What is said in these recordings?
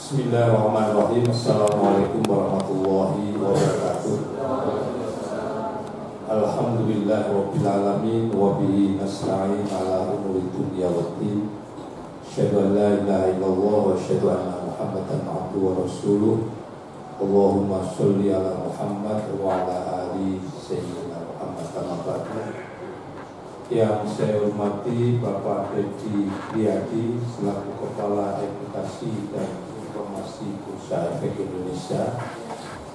Bismillahirrahmanirrahim. Assalamualaikum warahmatullahi wabarakatuh. Alhamdulillahirabbil alamin wa bihi nasta'in ala umuri dunya waddin. Asyhadu an la ilaha illallah wa asyhadu anna Muhammadan abduhu wa rasuluh. Allahumma sholli ala Muhammad wa ala ali sayyidina Muhammad kama ba'du. Yang saya hormati Bapak Deddy Riyadi selaku Kepala Edukasi dan Informasi Bursa Efek Indonesia,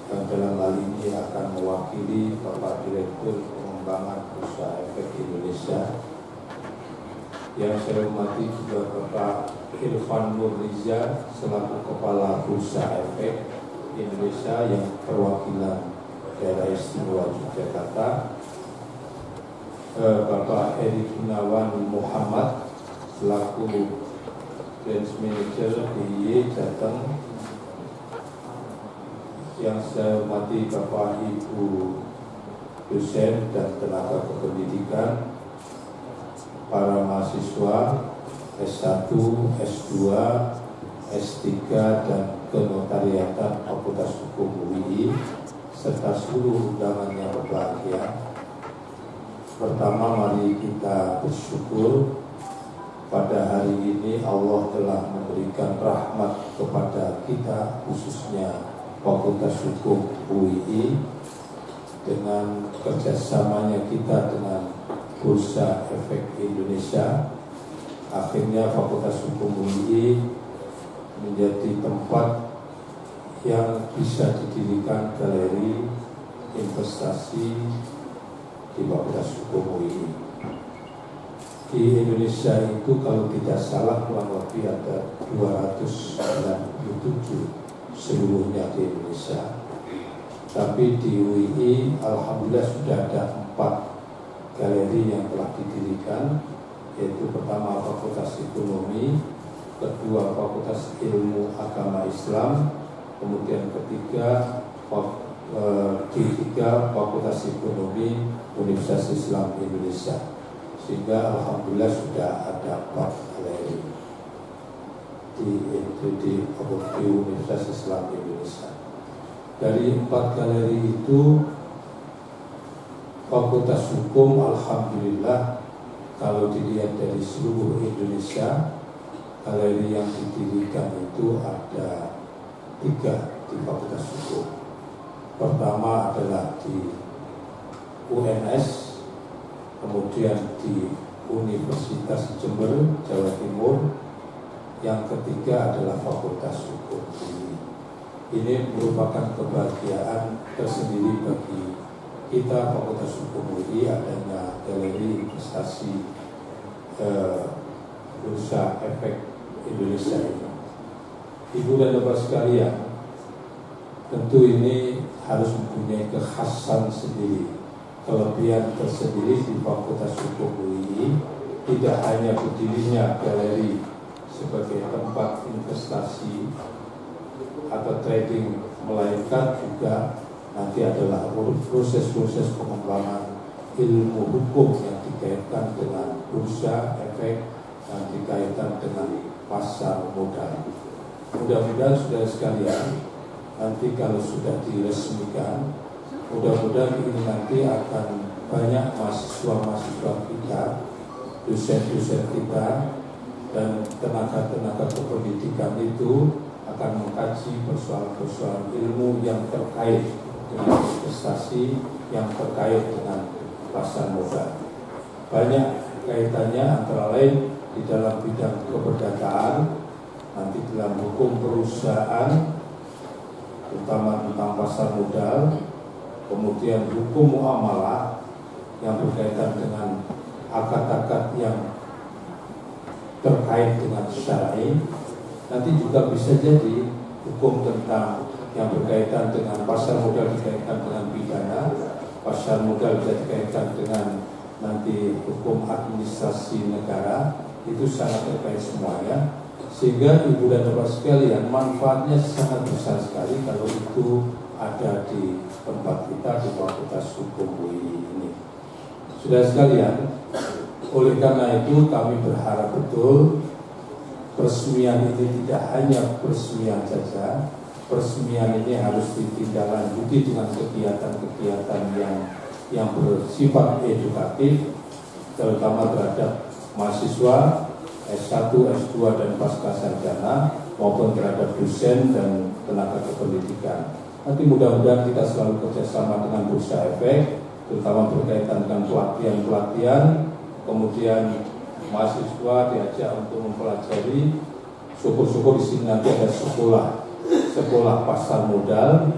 yang dalam hal ini akan mewakili Bapak Direktur Pengembangan Bursa Efek Indonesia. Yang saya hormati juga Bapak Irfan Nurriza selaku Kepala Bursa Efek Indonesia yang perwakilan Daerah Istimewa Yogyakarta. Bapak Eri Gunawan Muhammad selaku Branch Manager DIY Jateng. Yang saya hormati Bapak Ibu dosen dan tenaga kependidikan, para mahasiswa S1, S2, S3 dan kenotariatan Fakultas Hukum UI serta seluruh undangan yang berbahagia. Pertama, mari kita bersyukur pada hari ini Allah telah memberikan rahmat kepada kita, khususnya Fakultas Hukum UI, dengan kerjasamanya kita dengan Bursa Efek Indonesia. Akhirnya Fakultas Hukum UI menjadi tempat yang bisa didirikan galeri investasi di Fakultas Hukum UI. Di Indonesia itu kalau tidak salah kurang lebih ada 297 seluruhnya di Indonesia. Tapi di UI alhamdulillah sudah ada 4 galeri yang telah didirikan, yaitu pertama Fakultas Ekonomi, kedua Fakultas Ilmu Agama Islam, kemudian ketiga Fakultas Ekonomi Universitas Islam Indonesia. Sehingga alhamdulillah sudah ada 4 galeri di Universitas Islam Indonesia. Dari 4 galeri itu, Fakultas Hukum alhamdulillah kalau dilihat dari seluruh Indonesia, galeri yang didirikan itu ada 3 di Fakultas Hukum. Pertama adalah di UNS, kemudian di Universitas Jember, Jawa Timur, yang ketiga adalah Fakultas Hukum UI. Ini merupakan kebahagiaan tersendiri bagi kita Fakultas Hukum UI adanya galeri investasi Bursa Efek Indonesia ini. Ibu dan Bapak sekalian, tentu ini harus mempunyai kekhasan sendiri, kelebihan tersendiri di Fakultas Hukum UI. Tidak hanya berdirinya galeri sebagai tempat investasi atau trading, melainkan juga nanti adalah proses-proses pengembangan ilmu hukum yang dikaitkan dengan bursa efek dan dikaitkan dengan pasar modal. Mudah-mudahan saudara sekalian, nanti kalau sudah diresmikan, mudah-mudahan ini nanti akan banyak mahasiswa-mahasiswa kita, dosen-dosen kita, dan tenaga-tenaga kependidikan itu akan mengkaji persoalan-persoalan ilmu yang terkait dengan investasi, yang terkait dengan pasar modal. Banyak kaitannya, antara lain di dalam bidang keperdataan, nanti dalam hukum perusahaan, terutama tentang pasar modal, kemudian hukum muamalah yang berkaitan dengan akad-akad yang terkait dengan syar'i. Nanti juga bisa jadi hukum tentang yang berkaitan dengan pasar modal dikaitkan dengan pidana, pasar modal bisa dikaitkan dengan nanti hukum administrasi negara. Itu sangat terkait semuanya, sehingga ibu dan bapak sekalian, manfaatnya sangat besar sekali kalau itu ada di tempat kita di Fakultas Hukum UI ini. Saudara sekalian, oleh karena itu kami berharap betul peresmian ini tidak hanya peresmian saja. Peresmian ini harus ditindaklanjuti dengan kegiatan-kegiatan yang bersifat edukatif, terutama terhadap mahasiswa S1, S2 dan pascasarjana maupun terhadap dosen dan tenaga kependidikan. Nanti mudah-mudahan kita selalu kerjasama dengan Bursa Efek, terutama berkaitan dengan pelatihan-pelatihan, kemudian mahasiswa diajak untuk mempelajari. Syukur-syukur di sini nanti ada sekolah pasar modal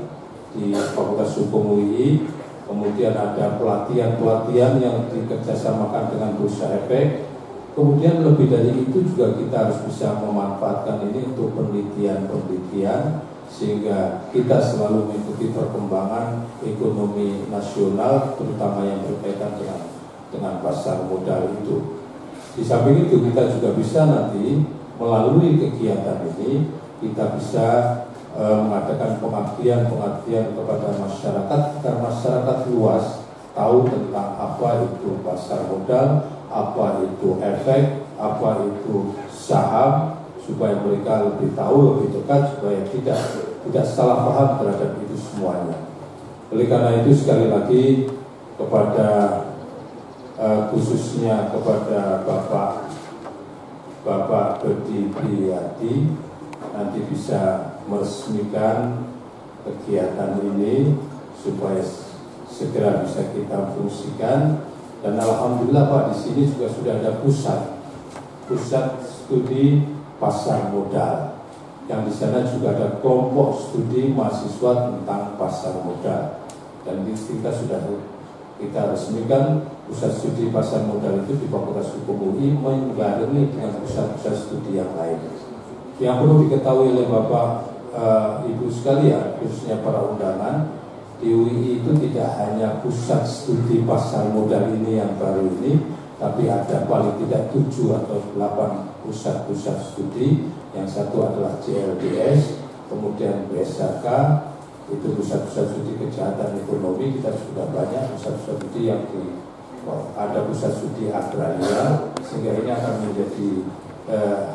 di Fakultas Hukum UI, kemudian ada pelatihan-pelatihan yang dikerjasamakan dengan Bursa Efek. Kemudian lebih dari itu juga kita harus bisa memanfaatkan ini untuk penelitian-penelitian sehingga kita selalu mengikuti perkembangan ekonomi nasional, terutama yang berkaitan dengan pasar modal itu. Di samping itu kita juga bisa nanti melalui kegiatan ini kita bisa mengadakan pengabdian kepada masyarakat agar masyarakat luas tahu tentang apa itu pasar modal, apa itu efek, apa itu saham, supaya mereka lebih tahu, lebih dekat, supaya tidak salah paham terhadap itu semuanya. Oleh karena itu sekali lagi kepada khususnya kepada Bapak Dodi Priyadi nanti bisa meresmikan kegiatan ini supaya segera bisa kita fungsikan. Dan alhamdulillah Pak, di sini juga sudah ada pusat studi pasar modal, yang di sana juga ada kelompok studi mahasiswa tentang pasar modal. Dan kita resmikan pusat studi pasar modal itu di Fakultas Hukum UI membarengi dengan pusat-pusat studi yang lain. Yang perlu diketahui oleh Bapak Ibu sekalian, khususnya para undangan, di UI itu tidak hanya pusat studi pasar modal ini yang baru ini, tapi ada paling tidak 7 atau 8 pusat-pusat studi. Yang satu adalah CLDS, kemudian BSK, itu pusat-pusat studi kejahatan ekonomi. Kita sudah banyak pusat-pusat studi ada pusat studi agraria, sehingga ini akan menjadi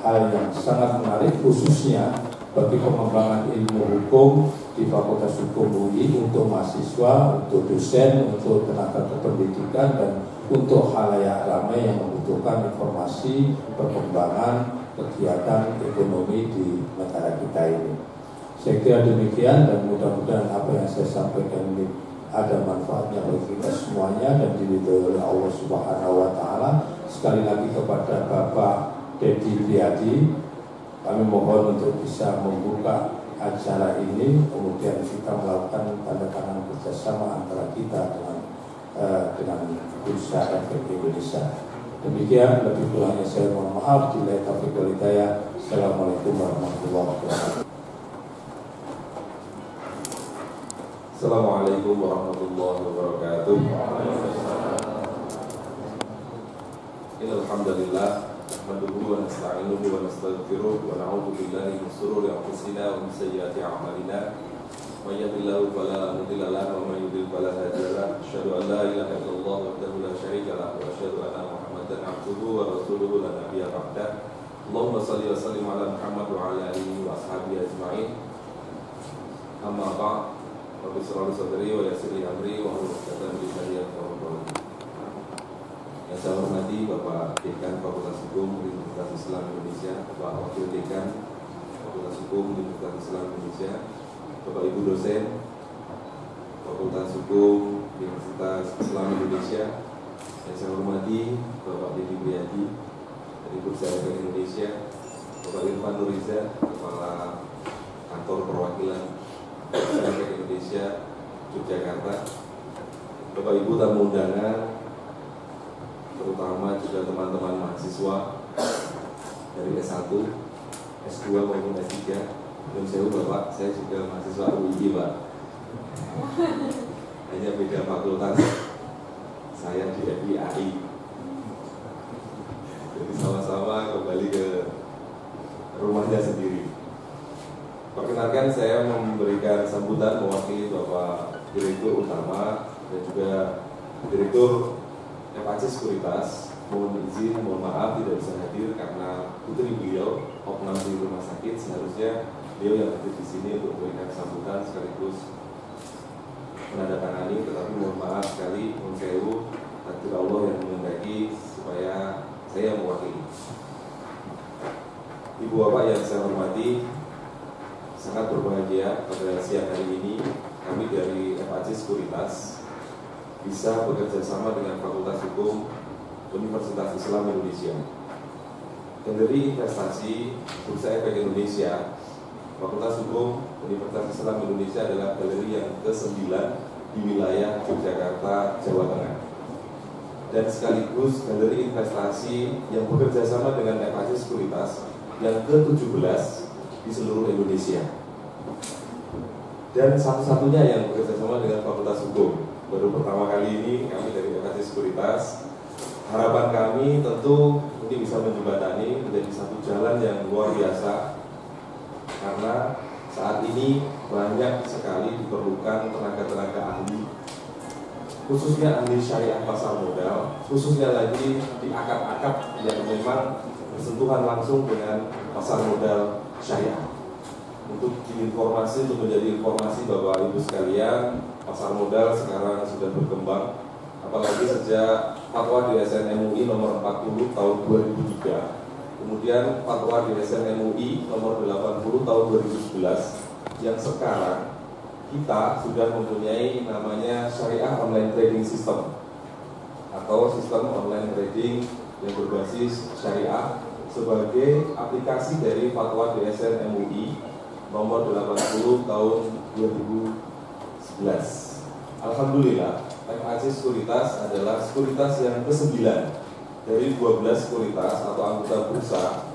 hal yang sangat menarik khususnya bagi pengembangan ilmu hukum di Fakultas Hukum UI untuk mahasiswa, untuk dosen, untuk tenaga kependidikan, dan untuk khalayak ramai yang membutuhkan informasi perkembangan kegiatan ekonomi di negara kita ini. Saya kira demikian, dan mudah-mudahan apa yang saya sampaikan ini ada manfaatnya bagi kita semuanya dan diridhoi oleh Allah Subhanahu wa Ta'ala. Sekali lagi kepada Bapak Dodi Priyadi, kami mohon untuk bisa membuka acara ini, kemudian kita melakukan tanda tangan kerjasama antara kita dengan Bursa Efek Indonesia. Demikian, lebih kurangnya saya mohon maaf. Billahi taufiq wal hidayah. Assalamualaikum warahmatullahi wabarakatuh. Assalamualaikum warahmatullahi wabarakatuh. Alhamdulillah, nahmaduhu wa nasta'inuhu wa nastaghfiruh wa na'udzu billahi min shururi anfusina wa min sayyiati a'malina. May yahdihillahu fala mudilla lahu wa may yudlil fala hadiya lahu. Asyhadu an la ilaha illallah wahdahu la syarika lahu wa asyhadu anna Muhammadan abduhu wa rasuluhu la nabiyya ba'dah. Allahumma shalli wa sallim ala Muhammad wa ala alihi wa ashabihi ajma'in. Amma ba'd. Rabbi shrah li sadri wa yassir li amri wa hlul 'uqdatam min lisani yafqahu qawli. Yang saya hormati Bapak Dekan Fakultas Hukum Universitas Islam Indonesia, Bapak Wakil Dekan Fakultas Hukum Universitas Islam Indonesia, Bapak Ibu dosen Fakultas Hukum Universitas Islam Indonesia. Yang saya hormati Bapak Dodi Priyadi dari Bursa Efek Indonesia, Bapak Irfan Nuriza, Kepala Kantor Perwakilan Bursa Efek Indonesia Yogyakarta, Bapak Ibu tamu undangan, terutama juga teman-teman mahasiswa dari S1, S2 maupun S3. Dan saya Bapak, saya juga mahasiswa UI Pak. Hanya beda fakultas. Saya di FIAI. Jadi sama-sama kembali ke rumahnya sendiri. Perkenalkan, saya memberikan sambutan mewakili Bapak Direktur Utama dan juga Direktur FAC Sekuritas mohon izin, mohon maaf tidak bisa hadir karena putri beliau opnam di rumah sakit. Seharusnya beliau yang hadir di sini untuk memberikan sambutan sekaligus menandatangani, tetapi mohon maaf sekali, mohon sewu, takdir Allah yang menghendaki supaya saya mewakili. Ibu bapak yang saya hormati, sangat berbahagia pada siang hari ini kami dari FAC Sekuritas bisa bekerja sama dengan Fakultas Hukum Universitas Islam Indonesia. Dan dari investasi Bursa Efek Indonesia, Fakultas Hukum Universitas Islam Indonesia adalah galeri yang ke-9 di wilayah Yogyakarta, Jawa Tengah. Dan sekaligus galeri investasi yang bekerja sama dengan FAC Sekuritas yang ke-17 di seluruh Indonesia. Dan satu-satunya yang bekerja sama dengan Fakultas Hukum. Baru pertama kali ini kami dari FAC Sekuritas. Harapan kami tentu ini bisa menjembatani menjadi satu jalan yang luar biasa, karena saat ini banyak sekali diperlukan tenaga-tenaga ahli, khususnya ahli syariah pasar modal, khususnya lagi di akad-akad yang memang bersentuhan langsung dengan pasar modal syariah. Untuk diinformasi, untuk menjadi informasi Bapak Ibu sekalian, pasar modal sekarang sudah berkembang, apalagi sejak fatwa di SN MUI nomor 40 tahun 2003, kemudian fatwa di SN MUI nomor 80 tahun 2011, yang sekarang kita sudah mempunyai namanya Syariah Online Trading System atau sistem online trading yang berbasis syariah sebagai aplikasi dari fatwa di SN MUI nomor 80 tahun 2011. Alhamdulillah, FAC Sekuritas adalah sekuritas yang ke-9 dari 12 sekuritas atau anggota bursa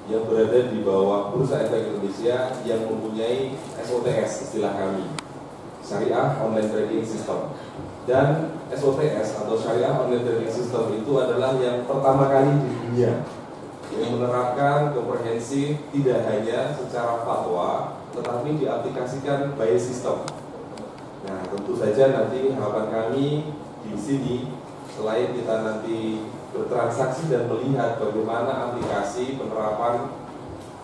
yang berada di bawah Bursa Efek Indonesia yang mempunyai SOTS, istilah kami, Syariah Online Trading System. Dan SOTS atau Syariah Online Trading System itu adalah yang pertama kali di dunia yang menerapkan komprehensif tidak hanya secara fatwa, tetapi diaplikasikan by system. Nah, tentu saja nanti harapan kami di sini, selain kita nanti bertransaksi dan melihat bagaimana aplikasi penerapan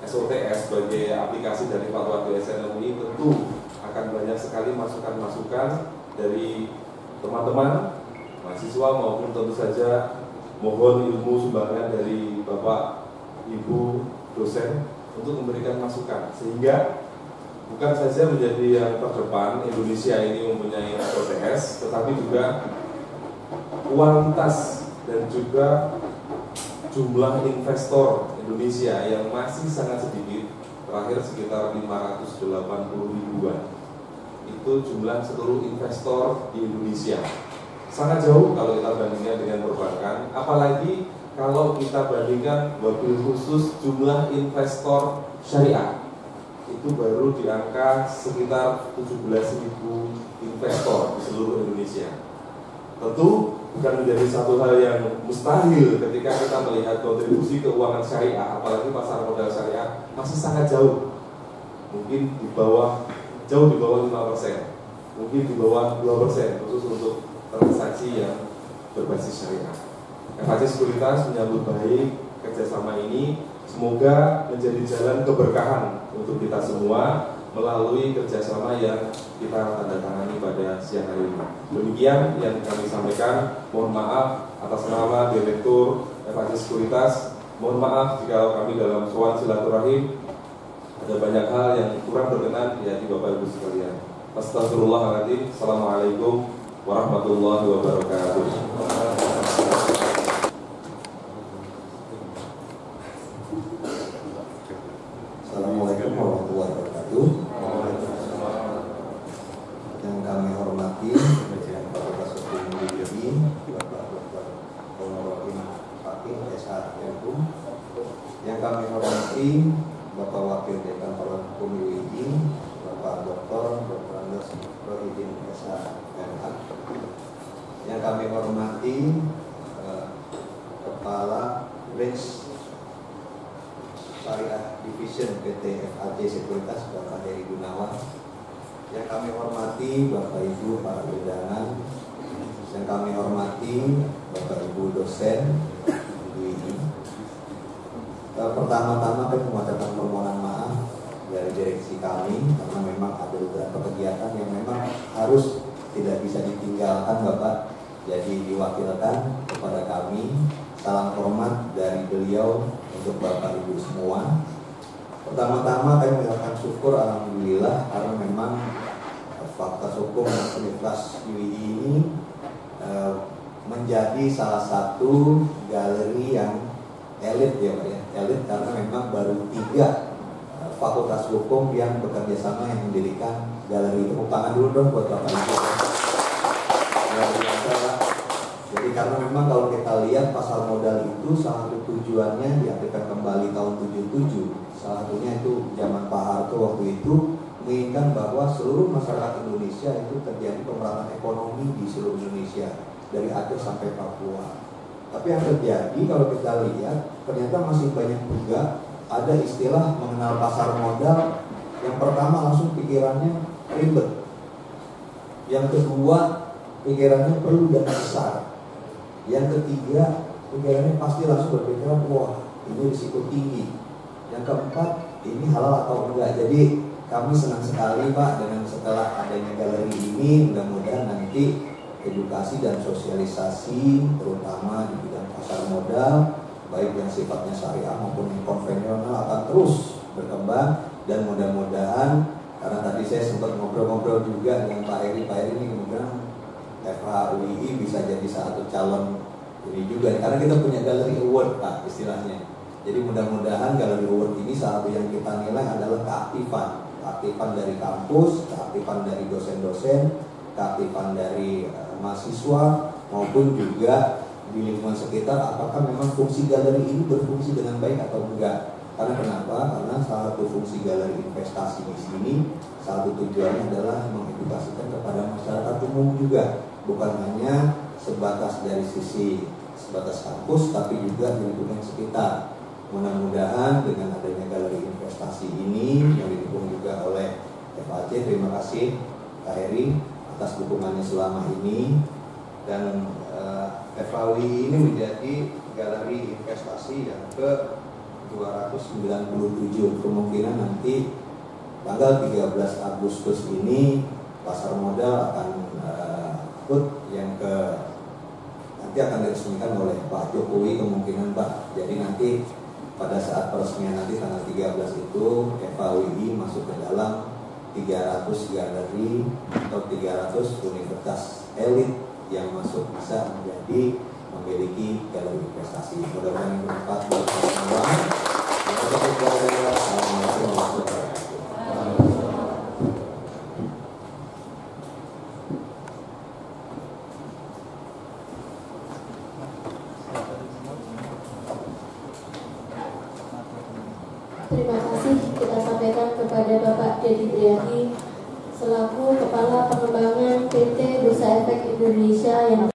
SOTS sebagai aplikasi dari fatwa DSN ini, tentu akan banyak sekali masukan-masukan dari teman-teman mahasiswa maupun tentu saja mohon ilmu sumbangan dari Bapak Ibu dosen untuk memberikan masukan, sehingga bukan saja menjadi yang terdepan Indonesia ini mempunyai SOTS, tetapi juga kualitas dan juga jumlah investor Indonesia yang masih sangat sedikit, terakhir sekitar 580 ribuan. Itu jumlah seluruh investor di Indonesia. Sangat jauh kalau kita bandingkan dengan perbankan, apalagi kalau kita bandingkan wabil khusus jumlah investor syariah, itu baru di angka sekitar 17.000 investor di seluruh Indonesia. Tentu bukan menjadi satu hal yang mustahil ketika kita melihat kontribusi keuangan syariah, apalagi pasar modal syariah masih sangat jauh. Mungkin jauh di bawah 5%, mungkin di bawah 2% khusus untuk transaksi yang berbasis syariah. FAC Sekuritas menyambut baik kerjasama ini. Semoga menjadi jalan keberkahan untuk kita semua melalui kerjasama yang kita tanda tangani pada siang hari ini. Demikian yang kami sampaikan. Mohon maaf atas nama Direktur FAC Sekuritas. Mohon maaf jika kami dalam soal silaturahim ada banyak hal yang kurang berkenan di hati Bapak Ibu sekalian. Astagfirullahaladzim. Assalamualaikum warahmatullahi wabarakatuh. Assalamualaikum warahmatullahi wabarakatuh. Yang kami hormati Presiden Fakultas Hukum UII, Bapak Dr. Komarudin Fakih, SHM. Yang kami hormati Bapak Wakil Dekan Fakultas Hukum UII, Bapak Dr. Andes Rohidin SHM. Yang kami hormati Kepala Branch Syariah Division PT FAC Sekuritas Bapak Heri Gunawan. Yang kami hormati Bapak Ibu para undangan, yang kami hormati Bapak Ibu dosen, Pertama-tama kami mengucapkan permohonan maaf dari direksi kami karena memang ada beberapa kegiatan yang memang harus tidak bisa ditinggalkan Bapak. Jadi diwakilkan kepada kami salam hormat dari beliau untuk Bapak Ibu semua. Pertama-tama kami mengucapkan syukur alhamdulillah karena memang Fakultas Hukum Universitas UII ini menjadi salah satu galeri yang elit ya Pak ya. Elit karena memang baru 3 fakultas hukum yang bekerja sama yang mendirikan galeri. Tepuk tangan dulu dong buat Bapak Ibu. Luar biasa Pak. Jadi karena memang kalau kita lihat pasar modal itu salah satu tujuannya diaktifkan kembali tahun 77. Salah satunya itu zaman Pak Harto waktu itu menginginkan bahwa seluruh masyarakat Indonesia itu terjadi pemerataan ekonomi di seluruh Indonesia dari Aceh sampai Papua. Tapi yang terjadi kalau kita lihat ternyata masih banyak juga ada istilah mengenal pasar modal. Yang pertama langsung pikirannya ribet. Yang kedua pikirannya perlu dana besar. Yang ketiga pikirannya pasti langsung berpikiran wah ini risiko tinggi. Yang keempat ini halal atau enggak. Jadi kami senang sekali Pak dengan setelah adanya galeri ini, mudah-mudahan nanti edukasi dan sosialisasi terutama di bidang pasar modal baik yang sifatnya syariah maupun yang konvensional akan terus berkembang. Dan mudah-mudahan karena tadi saya sempat ngobrol-ngobrol juga dengan Pak Eri ini kemudian FHUII bisa jadi satu calon ini juga karena kita punya galeri award Pak istilahnya. Jadi mudah-mudahan galeri award ini salah satu yang kita nilai adalah keaktifan dari kampus, keaktifan dari dosen-dosen, keaktifan dari mahasiswa maupun juga di lingkungan sekitar. Apakah memang fungsi galeri ini berfungsi dengan baik atau enggak? Karena kenapa? Karena salah satu fungsi galeri investasi di sini, salah satu tujuannya adalah mengedukasikan kepada masyarakat umum juga, bukan hanya sebatas dari sebatas kampus, tapi juga di lingkungan sekitar. Mudah-mudahan dengan adanya galeri investasi ini yang didukung juga oleh FAC, terima kasih Kak Heri atas dukungannya selama ini. Dan FHUII ini menjadi galeri investasi yang ke 297. Kemungkinan nanti tanggal 13 Agustus ini pasar modal akan ikut yang nanti akan diresmikan oleh Pak Jokowi kemungkinan Pak. Jadi nanti pada saat peresmian nanti tanggal 13 itu FHUII masuk ke dalam 300 galeri atau 300 universitas elit yang masuk bisa menjadi memiliki galeri investasi. Mudah-mudahan ini bermanfaat buat semua. Assalamualaikum warahmatullahi wabarakatuh. Terima kasih kita sampaikan kepada Bapak Dedi Triadi selaku Kepala Pengembangan PT Bursa Efek Indonesia yang